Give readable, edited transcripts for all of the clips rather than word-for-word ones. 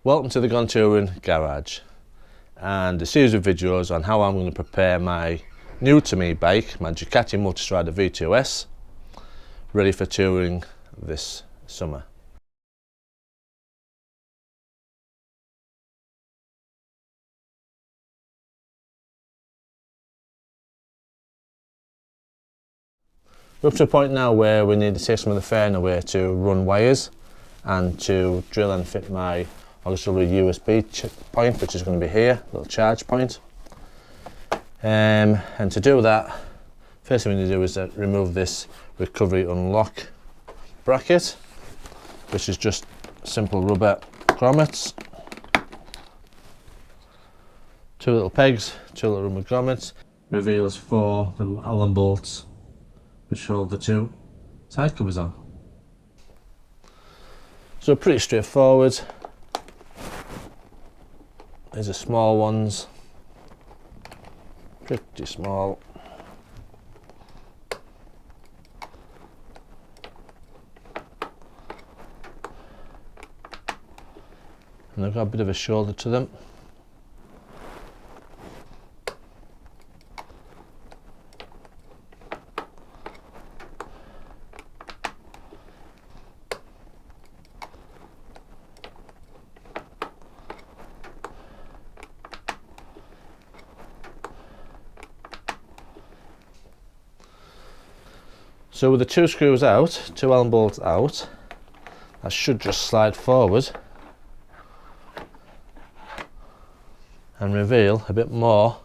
Welcome to the Gone Touring Garage and a series of videos on how I'm going to prepare my new to me bike, my Ducati Multistrada V2S, ready for touring this summer. We're up to a point now where we need to take some of the fairing away to run wires and to drill and fit my auxiliary USB point, which is going to be here, a little charge point. And to do that, first thing we need to do is remove this recovery unlock bracket, which is just simple rubber grommets, two little pegs, two little rubber grommets, reveals 4 little Allen bolts which hold the 2 side covers on. So pretty straightforward. These are small ones, pretty small. And they've got a bit of a shoulder to them. So with the 2 screws out, 2 Allen bolts out, that should just slide forward and reveal a bit more.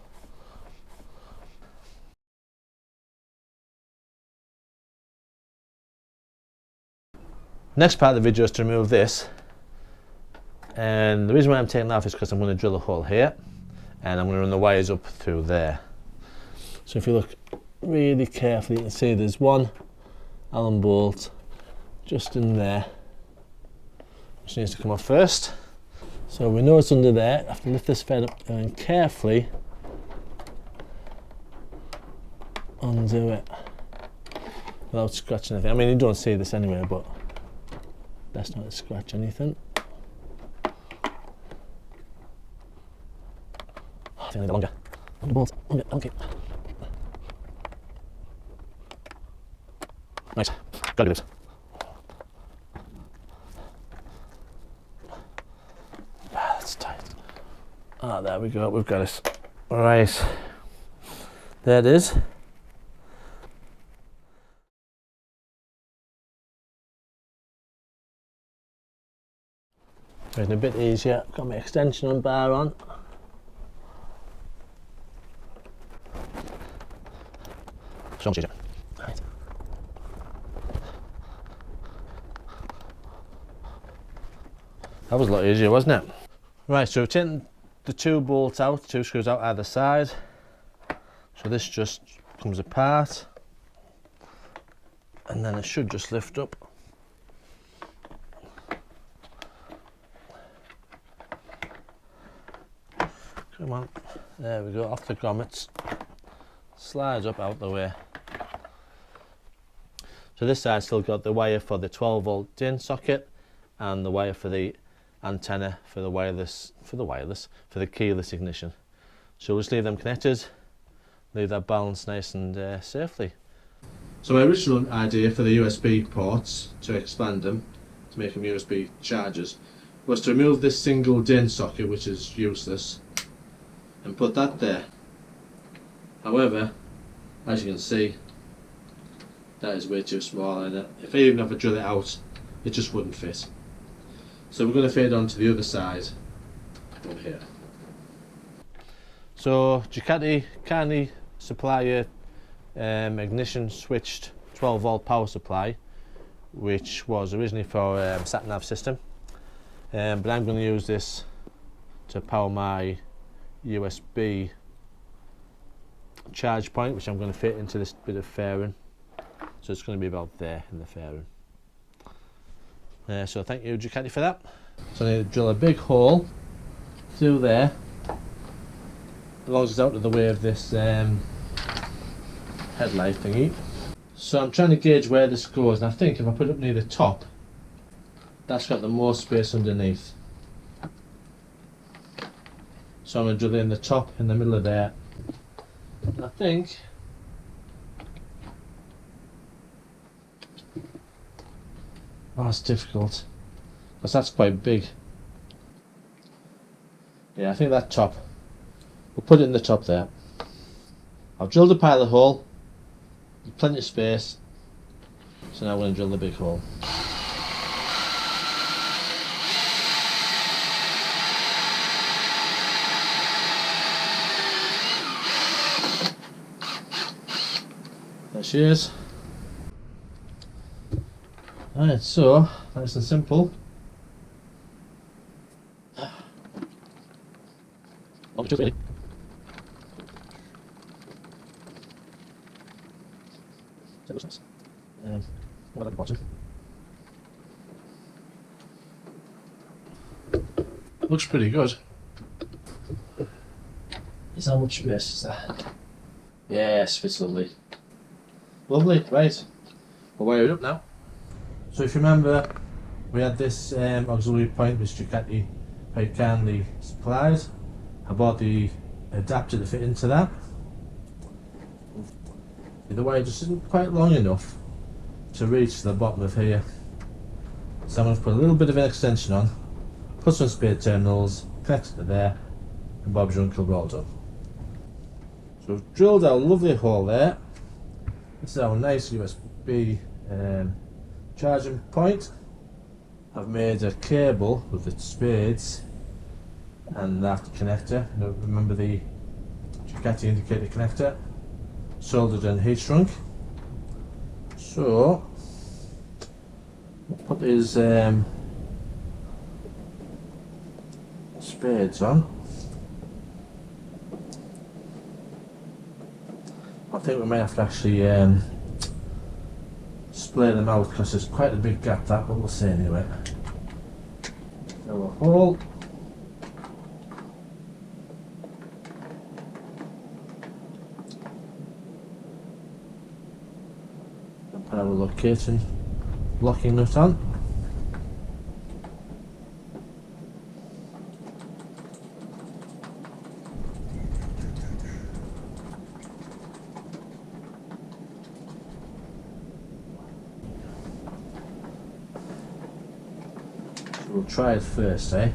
Next part of the video is to remove this, and the reason why I'm taking that off is because I'm going to drill a hole here and I'm going to run the wires up through there. So if you look really carefully, you can see there's 1 Allen bolt just in there, which needs to come off first. So we know it's under there. I have to lift this fed up and carefully undo it without scratching anything. I mean, you don't see this anyway, but best not to scratch anything. I think I need it longer. On the bolt, okay. Nice, gotta do this. That's tight. Ah, there we go, we've got it. Right, there it is. Making it a bit easier, got my extension bar on. So much easier. Right. That was a lot easier, wasn't it? Right, so we've taken the 2 bolts out, 2 screws out either side. So this just comes apart, and then it should just lift up. Come on, there we go, off the grommets, slides up out the way. So this side's still got the wire for the 12-volt DIN socket and the wire for the antenna for the keyless ignition. So we'll just leave them connected, leave that balanced nice and safely. So my original idea for the USB ports, to expand them, to make them USB chargers, was to remove this single DIN socket, which is useless, and put that there. However, as you can see, that is way too small, and if I even have to drill it out, it just wouldn't fit. So we're going to fade on to the other side over here. So Ducati kindly supply a ignition switched 12-volt power supply, which was originally for sat-nav system, but I'm going to use this to power my USB charge point, which I'm going to fit into this bit of fairing. So it's going to be about there in the fairing. So thank you Ducati for that. So I need to drill a big hole through there, as long as it's out of the way of this headlight thingy. So I'm trying to gauge where this goes, and I think if I put it up near the top, that's got the most space underneath. So I'm going to drill in the top in the middle of there. And I think that's difficult because that's quite big. Yeah, I think that top, we'll put it in the top there. I've drilled a pilot hole, plenty of space, so now I'm going to drill the big hole. There she is. Alright, so nice and simple. Really. That looks nice. What about the bottom? Looks pretty good. Is how much space is that? Yes, fits lovely. Lovely, right. We'll wire it up now. So if you remember, we had this auxiliary point which Ducati very kindly supplied. I bought the adapter to fit into that. The wire just isn't quite long enough to reach the bottom of here. So I'm going to put a little bit of an extension on, put some spare terminals, connect it to there, and Bob's your uncle rolled up. So we've drilled our lovely hole there. This is our nice USB charging point. I've made a cable with the spades and that connector. Now, remember the Ducati indicator connector, soldered and heat shrunk. So we'll put his spades on. I think we may have to actually split them out because there's quite a big gap that, but we'll see anyway. Fill a hole. And put our locating locking nut on. We'll try it first, eh?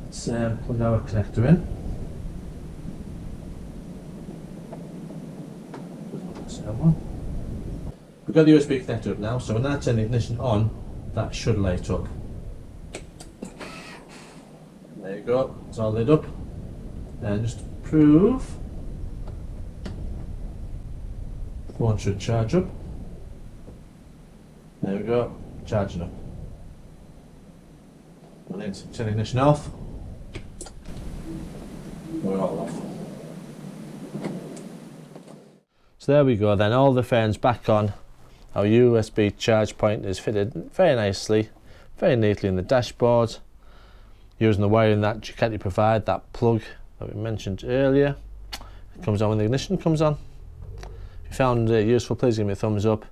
Let's plug our connector in. We've got the USB connector up now, so when I turn the ignition on, that should light up. There you go, it's all lit up. And just to prove, phone should charge up. There we go, charging up. And then turn the ignition off. We're all off. So there we go then, all the fans back on. Our USB charge point is fitted very nicely, very neatly in the dashboard. Using the wiring that Ducati provide, that plug that we mentioned earlier. It comes on when the ignition comes on. If you found it useful, please give me a thumbs up.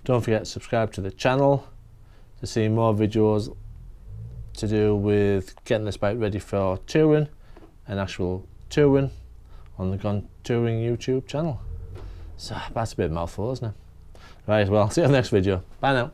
Don't forget to subscribe to the channel to see more videos to do with getting this bike ready for touring and actual touring on the Gone Touring YouTube channel. So that's a bit of a mouthful, isn't it? Right, well, see you in the next video. Bye now.